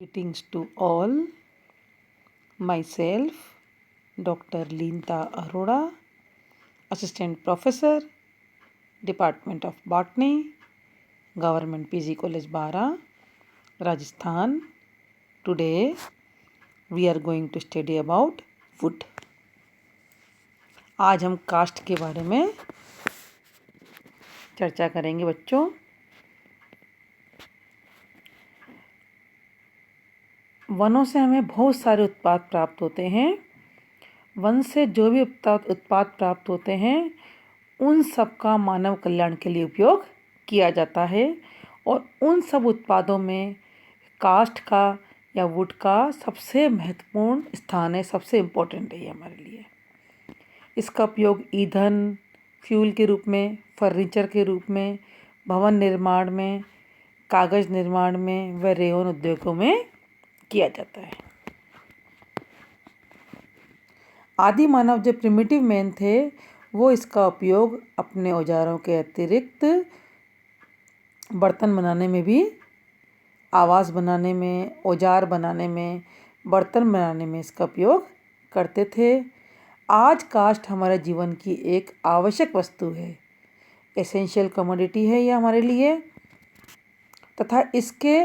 Greetings to all. Myself, Dr. Leenta Arora, Assistant Professor, Department of Botany, Government PG College Bara, Rajasthan. Today we are going to study about wood. आज हम cast के बारे में चर्चा करेंगे बच्चों। वनों से हमें बहुत सारे उत्पाद प्राप्त होते हैं। वन से जो भी उत्पाद प्राप्त होते हैं उन सब का मानव कल्याण के लिए उपयोग किया जाता है और उन सब उत्पादों में काष्ठ का या वुड का सबसे महत्वपूर्ण स्थान है, सबसे इम्पोर्टेंट है ये हमारे लिए। इसका उपयोग ईंधन, फ्यूल के रूप में, फर्नीचर के रूप में, भवन निर्माण में, कागज निर्माण में व रेयन उद्योगों में किया जाता है। आदि मानव जो प्रिमिटिव मैन थे वो इसका उपयोग अपने औजारों के अतिरिक्त बर्तन बनाने में भी, आवास बनाने में, औजार बनाने में, बर्तन बनाने में इसका उपयोग करते थे। आज काष्ठ हमारे जीवन की एक आवश्यक वस्तु है, एसेंशियल कमोडिटी है यह हमारे लिए, तथा इसके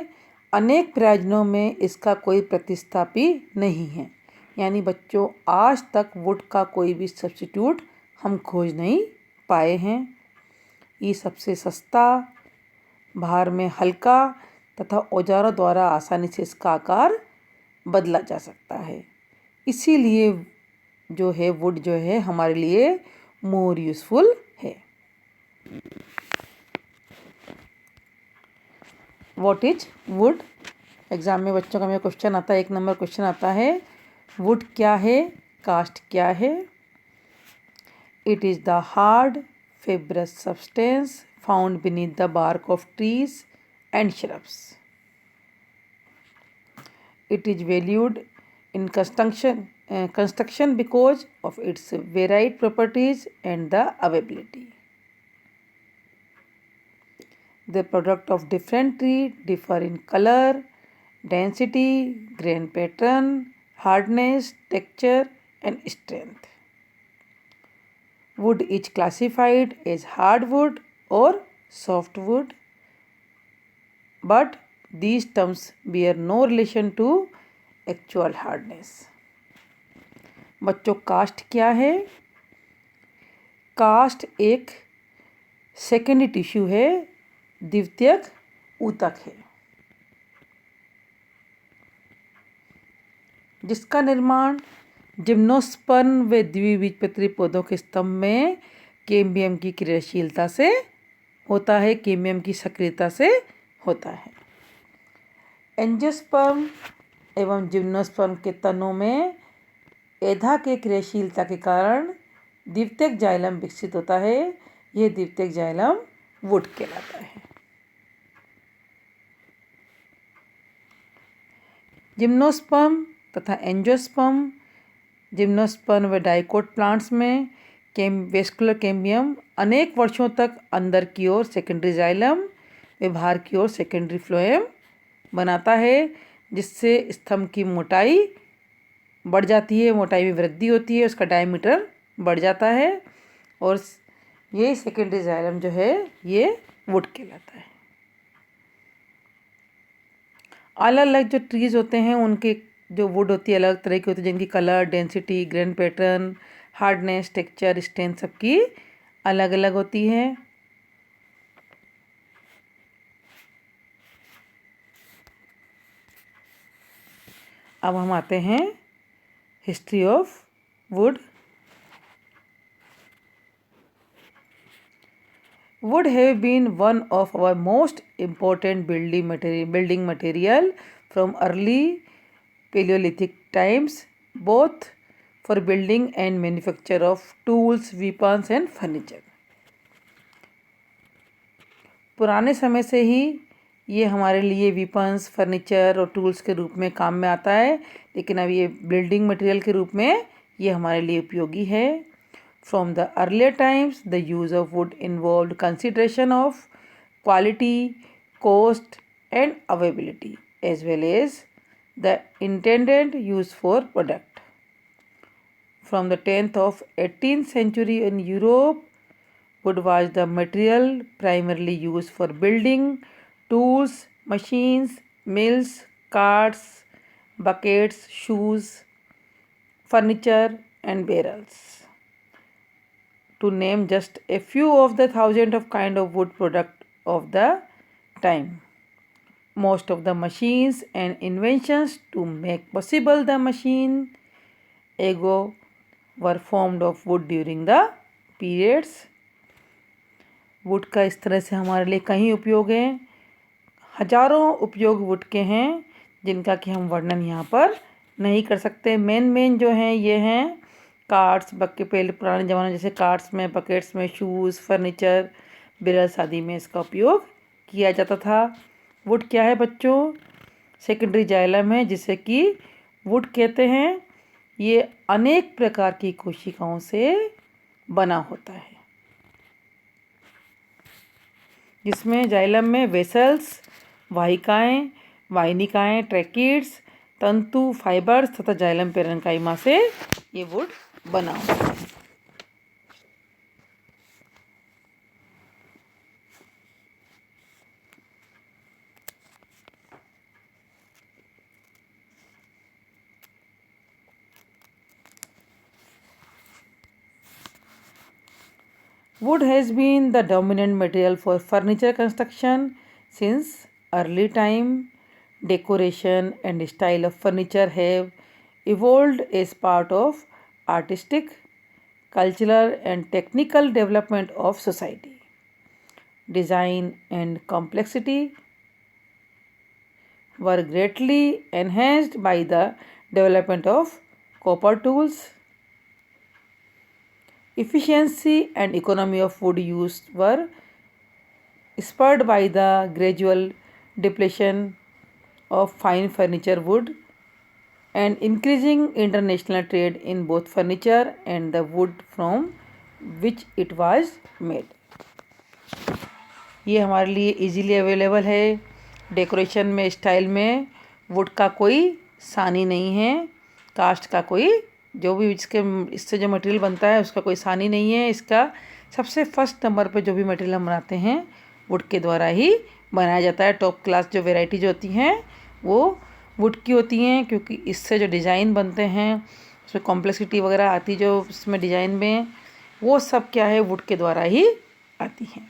अनेक प्रयोजनों में इसका कोई प्रतिस्थापी नहीं है। यानी बच्चों, आज तक वुड का कोई भी सब्स्टिट्यूट हम खोज नहीं पाए हैं। ये सबसे सस्ता, भार में हल्का तथा औजारों द्वारा आसानी से इसका आकार बदला जा सकता है। इसीलिए जो है वुड जो है हमारे लिए मोर यूज़फुल है। What is would? एग्जाम में बच्चों का मेरा क्वेश्चन आता है, 1 नंबर क्वेश्चन आता है, वुड क्या है, कास्ट क्या है? It is the hard fibrous substance found beneath the bark of trees and shrubs. It is valued in construction because of its varied properties and the availability. The product of different trees differ in color, density, grain pattern, hardness, texture, and strength. Wood is classified as hardwood or softwood, but these terms bear no relation to actual hardness. बच्चों, काष्ठ क्या है? काष्ठ एक secondary tissue है, द्वितीयक ऊतक है, जिसका निर्माण जिम्नोस्पर्म व द्विबीजपत्री पौधों के स्तंभ में कैम्बियम की क्रियाशीलता से होता है, कैम्बियम की सक्रियता से होता है। एंजियोस्पर्म एवं जिम्नोस्पर्म के तनों में एधा के क्रियाशीलता के कारण द्वितीयक जाइलम विकसित होता है। यह द्वितीयक जाइलम वुड कहलाता है। जिम्नोस्पर्म तथा एंजियोस्पर्म, जिम्नोस्पर्म व डाइकोट प्लांट्स में वेस्कुलर कैम्बियम अनेक वर्षों तक अंदर की ओर सेकेंडरी जाइलम व बाहर की ओर सेकेंडरी फ्लोएम बनाता है, जिससे स्तंभ की मोटाई बढ़ जाती है, मोटाई में वृद्धि होती है, उसका डायमीटर बढ़ जाता है और ये सेकेंडरी जाइलम जो है ये वुड कहलाता है। अलग अलग जो ट्रीज होते हैं उनके जो वुड होती है अलग तरह की होती है, जिनकी colour, density, grain pattern, hardness, texture, strength सबकी अलग अलग होती है। अब हम आते हैं history of would. Wood have been one of our most important building material from early Paleolithic times, both for building and manufacture of tools, weapons and furniture. पुराने समय से ही ये हमारे लिए weapons, फर्नीचर और टूल्स के रूप में काम में आता है, लेकिन अब ये बिल्डिंग मटेरियल के रूप में ये हमारे लिए उपयोगी है। From the earlier times, the use of wood involved consideration of quality, cost, and availability, as well as the intended use for product. From the 10th of 18th century in Europe, wood was the material primarily used for building, tools, machines, mills, carts, buckets, shoes, furniture, and barrels, to name just a few of the thousands of kind of wood product of the time. Most of the machines and inventions to make possible the machine ago were formed of wood during the periods. Would का इस तरह से हमारे लिए कई उपयोग हैं, हजारों उपयोग वुड के हैं जिनका कि हम वर्णन यहाँ पर नहीं कर सकते। मेन जो हैं ये हैं कार्ट्स, बक्के, पहले पुराने ज़माने जैसे कार्ट्स में, बकेट्स में, शूज़, फर्नीचर, बिरल्स आदि में इसका उपयोग किया जाता था। वुड क्या है बच्चों? सेकेंडरी जाइलम है जिसे कि वुड कहते हैं। ये अनेक प्रकार की कोशिकाओं से बना होता है, जिसमें जाइलम में वेसल्स, वाहिकाएं, वाहिनिकाएं, ट्रैकिड्स, तंतु, फाइबर्स तथा जाइलम पेरेन्काइमा से ये वुड बना होता है। Wood has been the dominant material for furniture construction since early time. Decoration and style of furniture have evolved as part of artistic, cultural and technical development of society. Design and complexity were greatly enhanced by the development of copper tools. Efficiency and economy of wood use were spurred by the gradual depletion of fine furniture wood and increasing international trade in both furniture and the wood from which it was made. ये हमारे लिए easily available है। Decoration में, style में would का कोई सानी नहीं है, कास्ट का कोई जो भी इससे जो मटेरियल बनता है उसका कोई सानी नहीं है। इसका सबसे फर्स्ट नंबर पे जो भी मटेरियल हम बनाते हैं वुड के द्वारा ही बनाया जाता है। टॉप क्लास जो वेराइटी जो होती हैं वो वुड की होती हैं, क्योंकि इससे जो डिज़ाइन बनते हैं उसमें कॉम्प्लेक्सिटी वगैरह आती जो इसमें डिज़ाइन में, वो सब क्या है वुड के द्वारा ही आती हैं।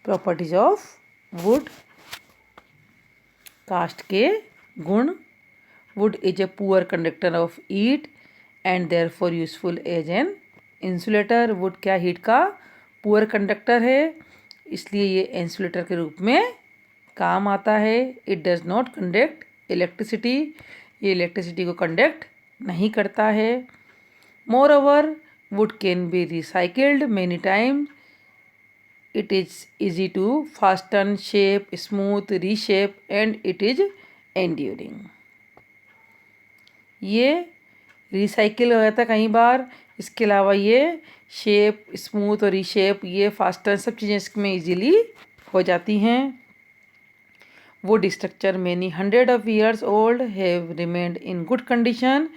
प्रॉपर्टीज ऑफ वुड, कास्ट के गुण। Wood is a poor conductor of heat and therefore useful as an insulator. Wood क्या हीट का पुअर कंडक्टर है, इसलिए ये इंसुलेटर के रूप में काम आता है। It does not conduct electricity, ये इलेक्ट्रिसिटी को कंडक्ट नहीं करता है। Moreover wood can be recycled many times. It is easy to fasten, shape, smooth, reshape and it is enduring. ये रिसाइकिल हो जाता है कई बार। इसके अलावा ये शेप, स्मूथ और रीशेप, ये फास्टन, सब चीज़ें इसमें इजीली हो जाती हैं। Wood structure many hundred of years old have remained in good condition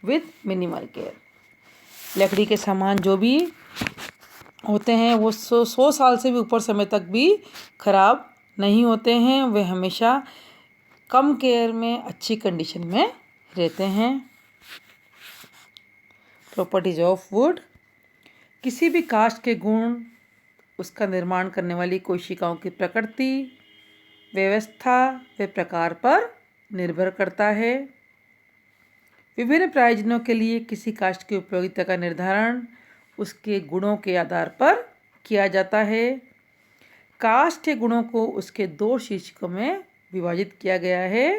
with minimal care. लकड़ी के सामान जो भी होते हैं वो 100 साल से भी ऊपर समय तक भी खराब नहीं होते हैं, वे हमेशा कम केयर में अच्छी कंडीशन में रहते हैं। प्रॉपर्टीज ऑफ वुड, किसी भी कास्ट के गुण, उसका निर्माण करने वाली कोशिकाओं की प्रकृति, व्यवस्था व प्रकार पर निर्भर करता है। विभिन्न प्रयोजनों के लिए किसी कास्ट की उपयोगिता का निर्धारण उसके गुणों के आधार पर किया जाता है। कास्ट के गुणों को उसके 2 शीर्षकों में विभाजित किया गया है।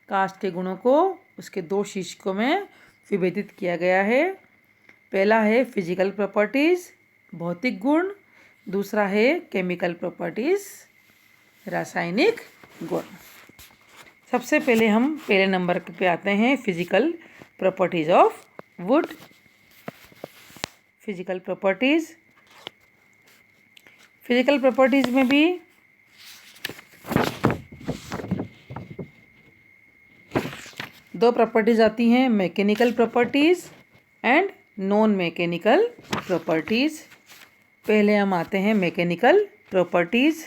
कास्ट के गुणों को उसके 2 शीर्षकों में विभेदित किया गया है। पहला है फिजिकल प्रॉपर्टीज़, भौतिक गुण। दूसरा है केमिकल प्रॉपर्टीज़, रासायनिक गुण। सबसे पहले हम पहले नंबर पे आते हैं physical properties of would. Physical properties, physical properties में भी दो प्रॉपर्टीज़ आती हैं, mechanical properties and non mechanical properties. पहले हम आते हैं मैकेनिकल प्रॉपर्टीज़।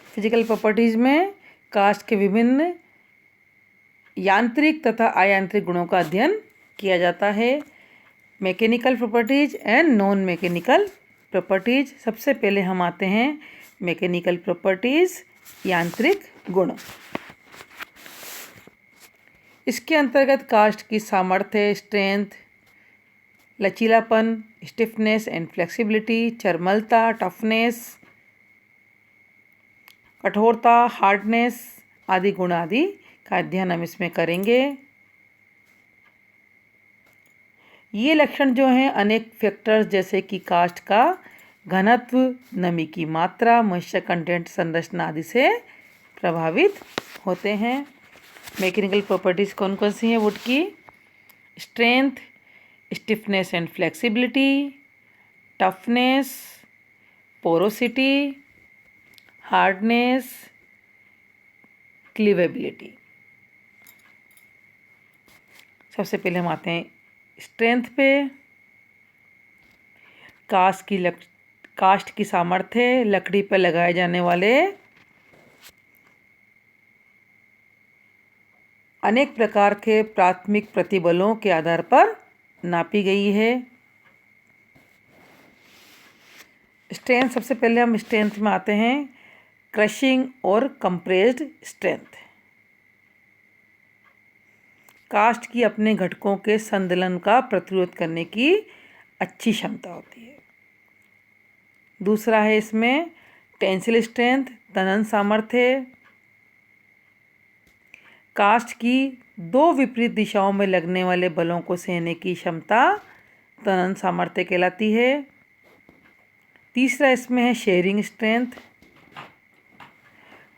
फिजिकल प्रॉपर्टीज़ में कास्ट के विभिन्न यांत्रिक तथा अयांत्रिक गुणों का अध्ययन किया जाता है। Mechanical properties and non mechanical properties. सबसे पहले हम आते हैं मैकेनिकल प्रॉपर्टीज़, यांत्रिक गुण। इसके अंतर्गत कास्ट की सामर्थ्य, स्ट्रेंथ, लचीलापन, स्टिफनेस एंड फ्लेक्सिबिलिटी, चरमलता, टफनेस, कठोरता, हार्डनेस आदि गुण आदि का अध्ययन हम इसमें करेंगे। ये लक्षण जो हैं अनेक फैक्टर्स जैसे कि कास्ट का घनत्व, नमी की मात्रा, मॉइस्चर कंटेंट, संरचना आदि से प्रभावित होते हैं। मैकेनिकल प्रॉपर्टीज़ कौन कौन सी हैं वुड की? Strength, stiffness and flexibility, toughness, porosity, hardness, cleavability. सबसे पहले हम आते हैं स्ट्रेंथ पे। कास्ट की सामर्थ्य, लकड़ी पर लगाए जाने वाले अनेक प्रकार के प्राथमिक प्रतिबलों के आधार पर नापी गई है। स्ट्रेंथ, सबसे पहले हम स्ट्रेंथ में आते हैं क्रशिंग और कंप्रेस्ड स्ट्रेंथ। कास्ट की अपने घटकों के संदलन का प्रतिरोध करने की अच्छी क्षमता होती है। दूसरा है इसमें टेंसिल स्ट्रेंथ, तनन सामर्थ्य। कास्ट की दो विपरीत दिशाओं में लगने वाले बलों को सहने की क्षमता तनन सामर्थ्य कहलाती है। तीसरा इसमें है शेयरिंग स्ट्रेंथ।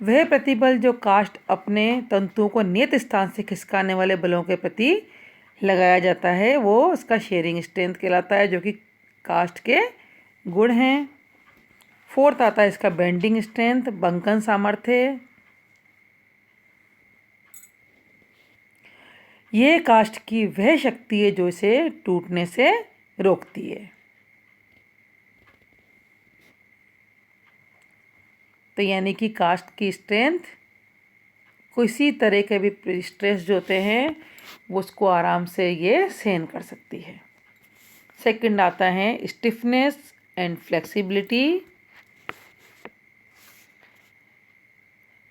वह प्रतिबल जो कास्ट अपने तंतुओं को नियत स्थान से खिसकाने वाले बलों के प्रति लगाया जाता है वो उसका शेयरिंग स्ट्रेंथ कहलाता है, जो कि कास्ट के गुण हैं। फोर्थ आता है इसका बेंडिंग स्ट्रेंथ, बंकन सामर्थ्य। ये कास्ट की वह शक्ति है जो इसे टूटने से रोकती है। तो यानी कि कास्ट की स्ट्रेंथ किसी तरह के भी स्ट्रेस जो होते हैं वो उसको आराम से ये सहन कर सकती है। सेकंड आता है स्टिफनेस एंड फ्लेक्सिबिलिटी,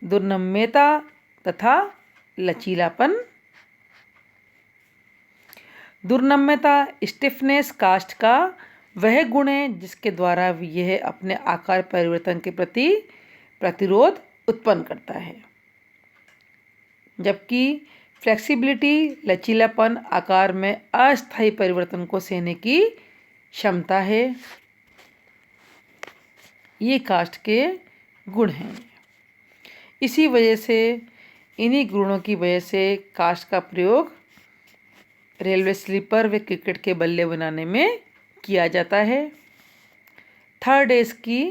दुर्नम्यता तथा लचीलापन। दुर्नम्यता, स्टिफनेस कास्ट का वह गुण है जिसके द्वारा यह अपने आकार परिवर्तन के प्रति प्रतिरोध उत्पन्न करता है, जबकि फ्लेक्सिबिलिटी, लचीलापन आकार में अस्थायी परिवर्तन को सहने की क्षमता है। ये कास्ट के गुण हैं। इसी वजह से, इन्हीं गुणों की वजह से कास्ट का प्रयोग रेलवे स्लीपर व क्रिकेट के बल्ले बनाने में किया जाता है। थर्ड है इसकी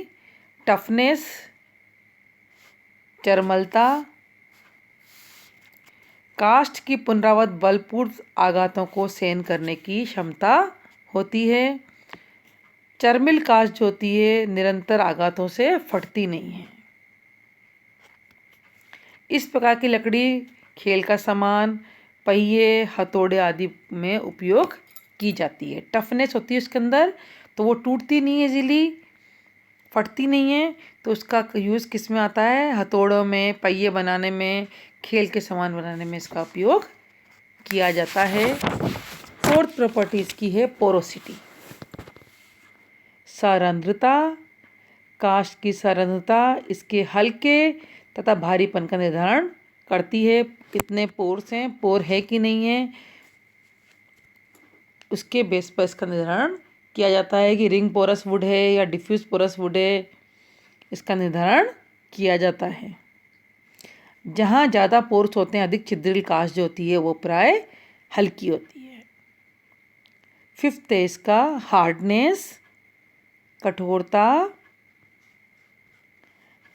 टफनेस, चरमलता। कास्ट की पुनरावृत्त बलपूर्वक आघातों को सहन करने की क्षमता होती है। चर्मिल कास्ट जो होती है निरंतर आघातों से फटती नहीं है। इस प्रकार की लकड़ी खेल का सामान, पहिए, हथौड़े आदि में उपयोग की जाती है। टफनेस होती है उसके अंदर, तो वो टूटती नहीं है इजीली, फटती नहीं है। तो उसका यूज़ किस में आता है? हथौड़ों में, पहिए बनाने में, खेल के सामान बनाने में इसका उपयोग किया जाता है। फोर्थ प्रॉपर्टी इसकी है पोरोसिटी, सरंध्रता। कास्ट की सरंध्रता इसके हल्के तथा भारीपन का निर्धारण करती है। कितने पोर्स हैं, पोर है कि नहीं है, उसके बेस पर इसका निर्धारण किया जाता है कि रिंग पोरस वुड है या डिफ्यूज पोरस वुड है, इसका निर्धारण किया जाता है। जहाँ ज़्यादा पोर्स होते हैं, अधिक छिद्रिल कास्ट जो होती है वो प्राय हल्की होती है। फिफ्थ है इसका हार्डनेस, कठोरता।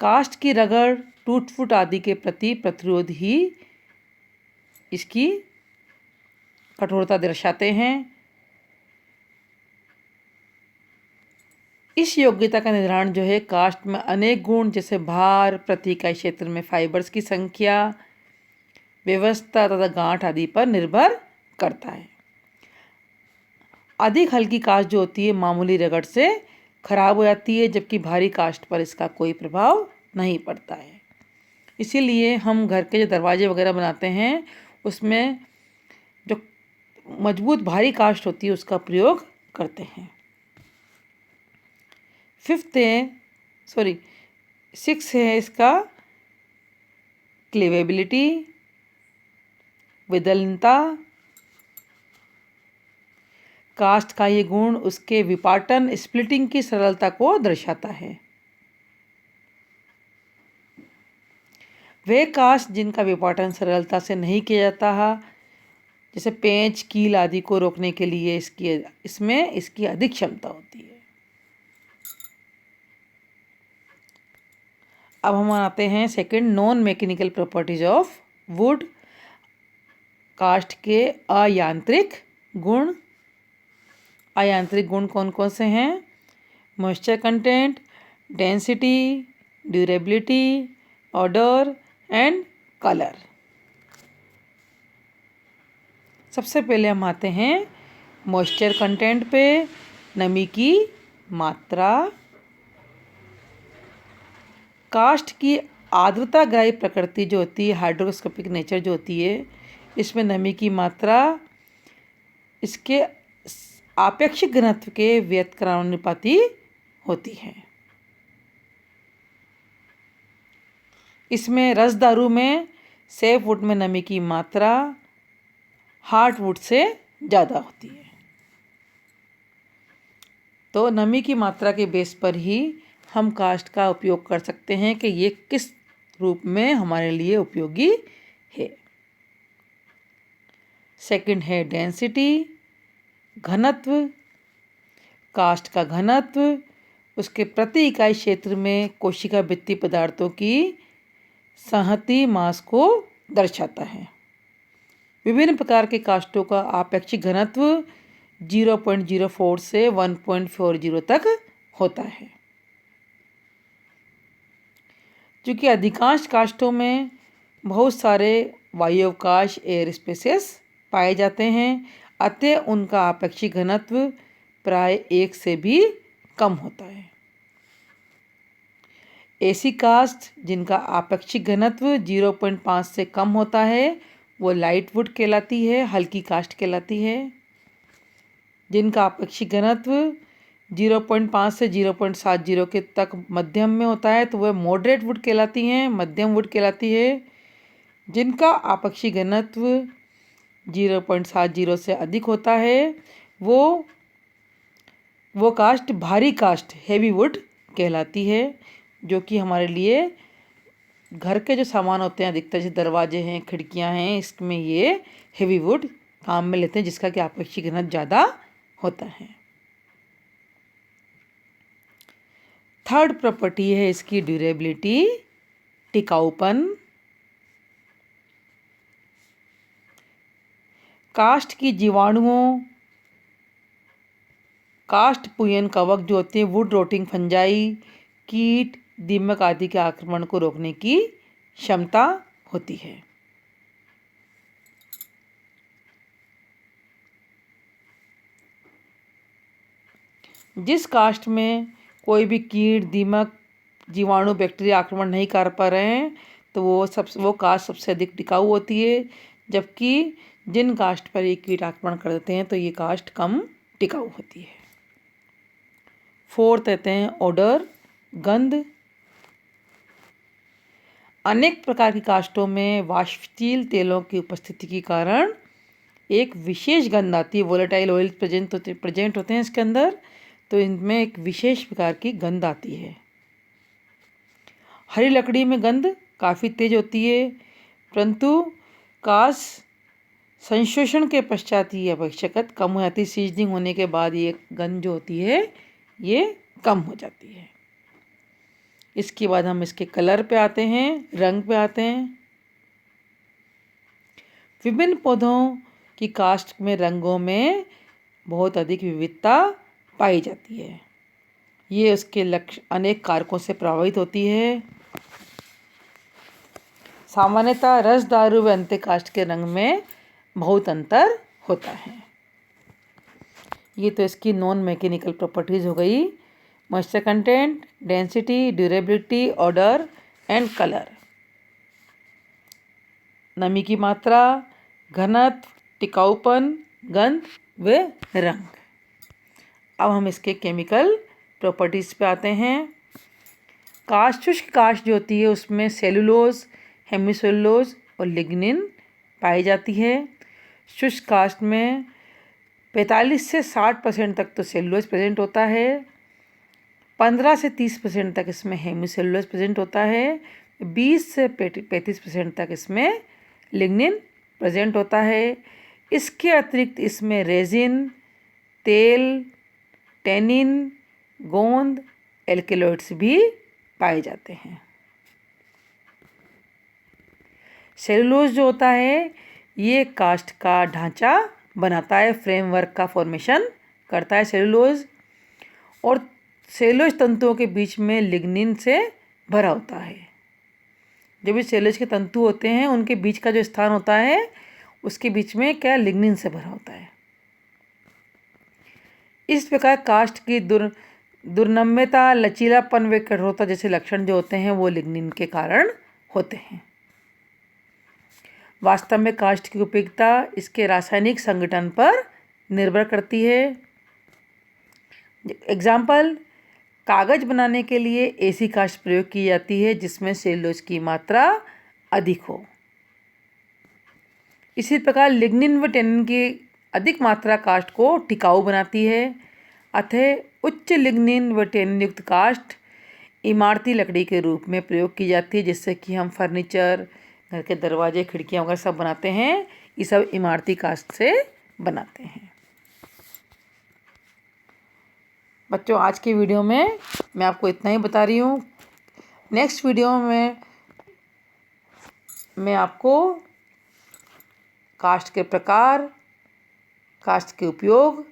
कास्ट की रगड़ टूट फूट आदि के प्रति प्रतिरोध ही इसकी कठोरता दर्शाते हैं। इस योग्यता का निर्धारण जो है काष्ठ में अनेक गुण जैसे भार, प्रति इकाई क्षेत्र में फाइबर्स की संख्या, व्यवस्था तथा गांठ आदि पर निर्भर करता है। अधिक हल्की काष्ठ जो होती है मामूली रगड़ से खराब हो जाती है, जबकि भारी काष्ठ पर इसका कोई प्रभाव नहीं पड़ता है। इसीलिए हम घर के जो दरवाजे वगैरह बनाते हैं उसमें जो मजबूत भारी काष्ठ होती है उसका प्रयोग करते हैं। सिक्स है इसका क्लीवेबिलिटी, विदलनता। काष्ठ का ये गुण उसके विपाटन स्प्लिटिंग की सरलता को दर्शाता है। वे काष्ठ जिनका विपाटन सरलता से नहीं किया जाता है, जैसे पेंच, कील आदि को रोकने के लिए इसमें इसकी अधिक क्षमता होती है। अब हम आते हैं second, non mechanical properties of would. काष्ठ के अयांत्रिक गुण। अयांत्रिक गुण कौन कौन से हैं? Moisture content, density, durability, order and colour. सबसे पहले हम आते हैं मॉइस्चर कंटेंट पे, नमी की मात्रा। काष्ठ की आर्द्रताग्राही प्रकृति जो होती है, हाइड्रोस्कोपिक नेचर जो होती है, इसमें नमी की मात्रा इसके आपेक्षिक घनत्व के व्युत्क्रमानुपाती होती है। इसमें रसदारू में सेफ वुड में नमी की मात्रा हार्ड वुड से ज़्यादा होती है। तो नमी की मात्रा के बेस पर ही हम काष्ठ का उपयोग कर सकते हैं कि ये किस रूप में हमारे लिए उपयोगी है। सेकंड है डेंसिटी, घनत्व। काष्ठ का घनत्व उसके प्रति इकाई क्षेत्र में कोशिका भित्ति पदार्थों की संहति मास को दर्शाता है। विभिन्न प्रकार के काष्ठों का आपेक्षिक घनत्व 0.04 से 1.40 तक होता है। क्योंकि अधिकांश काष्ठों में बहुत सारे वायुअवकाश एयर स्पेसेस पाए जाते हैं, अतः उनका आपेक्षिक घनत्व प्राय 1 से भी कम होता है। ऐसी काष्ठ जिनका आपेक्षिक घनत्व 0.5 से कम होता है वो लाइट वुड कहलाती है, हल्की काष्ठ कहलाती है। जिनका आपेक्षिक घनत्व 0.5 से 0.70 के तक मध्यम में होता है तो वह मॉडरेट वुड कहलाती हैं, मध्यम वुड कहलाती है। जिनका आपेक्षिक घनत्व 0.70 से अधिक होता है वो काष्ठ भारी काष्ठ हेवी वुड कहलाती है, जो कि हमारे लिए घर के जो सामान होते हैं अधिकतर जैसे दरवाजे हैं, खिड़कियां हैं, इसमें ये हेवी वुड काम में लेते हैं, जिसका कि आपेक्षिक घनत्व ज़्यादा होता है। थर्ड प्रॉपर्टी है इसकी ड्यूरेबिलिटी, टिकाऊपन। काष्ठ की जीवाणुओं, काष्ठ पुयन कवक जो होते हैं, वुड रोटिंग फंजाई, कीट, दीमक आदि के आक्रमण को रोकने की क्षमता होती है। जिस काष्ठ में कोई भी कीट, दीमक, जीवाणु, बैक्टीरिया आक्रमण नहीं कर पा रहे हैं तो वो काष्ठ सबसे अधिक टिकाऊ होती है, जबकि जिन काष्ठ पर ये कीट आक्रमण कर देते हैं तो ये काष्ठ कम टिकाऊ होती है। फोर्थ कहते हैं ऑर्डर, गंध। अनेक प्रकार की काष्ठों में वाष्पशील तेलों की उपस्थिति के कारण एक विशेष गंध आती है। वोलेटाइल ऑयल प्रेजेंट होते हैं इसके अंदर, तो इनमें एक विशेष प्रकार की गंध आती है। हरी लकड़ी में गंध काफ़ी तेज होती है, परंतु काष्ठ संशोषण के पश्चात ये अपेक्षाकृत कम हो जाती है। सीजनिंग होने के बाद ये गंध जो होती है ये कम हो जाती है। इसके बाद हम इसके कलर पे आते हैं, रंग पे आते हैं। विभिन्न पौधों की काष्ठ में रंगों में बहुत अधिक विविधता पाई जाती है। ये उसके लक्ष्य अनेक कारकों से प्रभावित होती है। सामान्यतः रसदारू व अंत्य काष्ठ के रंग में बहुत अंतर होता है। ये तो इसकी नॉन मैकेनिकल प्रॉपर्टीज हो गई। Moisture content, density, durability, order and colour. नमी की मात्रा, घनत्व, टिकाऊपन, गंध व रंग। अब हम इसके केमिकल प्रॉपर्टीज पे आते हैं। काष्ठ, शुष्क काष्ठ जो होती है उसमें सेलुलोज, हेमिसेलुलोज और लिग्निन पाई जाती है। शुष्क काष्ठ में 45 से 60% तक तो सेलुलोज प्रेजेंट होता है। 15 से 30% तक इसमें हेमिसेलुलोज प्रेजेंट होता है। 20 से 35% तक इसमें लिग्निन प्रेजेंट होता है। इसके अतिरिक्त इसमें रेजिन, तेल, टेनिन, गोंद, एल्केलॉइड्स भी पाए जाते हैं। सेलुलोज जो होता है ये काष्ठ का ढांचा बनाता है, फ्रेमवर्क का फॉर्मेशन करता है सेलुलोज। और सेलुलोज तंतुओं के बीच में लिग्निन से भरा होता है। जो भी सेलुलोज के तंतु होते हैं उनके बीच का जो स्थान होता है उसके बीच में क्या लिग्निन से भरा होता है। इस प्रकार काष्ठ की दुर्नम्यता, लचीलापन व कठोरता जैसे लक्षण जो होते हैं वो लिग्निन के कारण होते हैं। वास्तव में काष्ठ की उपयोगिता इसके रासायनिक संगठन पर निर्भर करती है। एग्जाम्पल, कागज बनाने के लिए ऐसी काष्ठ प्रयोग की जाती है जिसमें सेलुलोज की मात्रा अधिक हो। इसी प्रकार लिग्निन व टेनिन की अधिक मात्रा काष्ठ को टिकाऊ बनाती है। अतः उच्च लिग्निन व टेनिन युक्त काष्ठ इमारती लकड़ी के रूप में प्रयोग की जाती है, जिससे कि हम फर्नीचर, घर के दरवाजे, खिड़कियाँ वगैरह सब बनाते हैं। ये सब इमारती काष्ठ से बनाते हैं। बच्चों, आज की वीडियो में मैं आपको इतना ही बता रही हूँ। नेक्स्ट वीडियो में मैं आपको काष्ठ के प्रकार, काष्ठ के उपयोग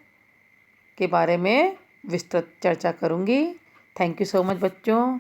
के बारे में विस्तृत चर्चा करूँगी। थैंक यू सो मच बच्चों।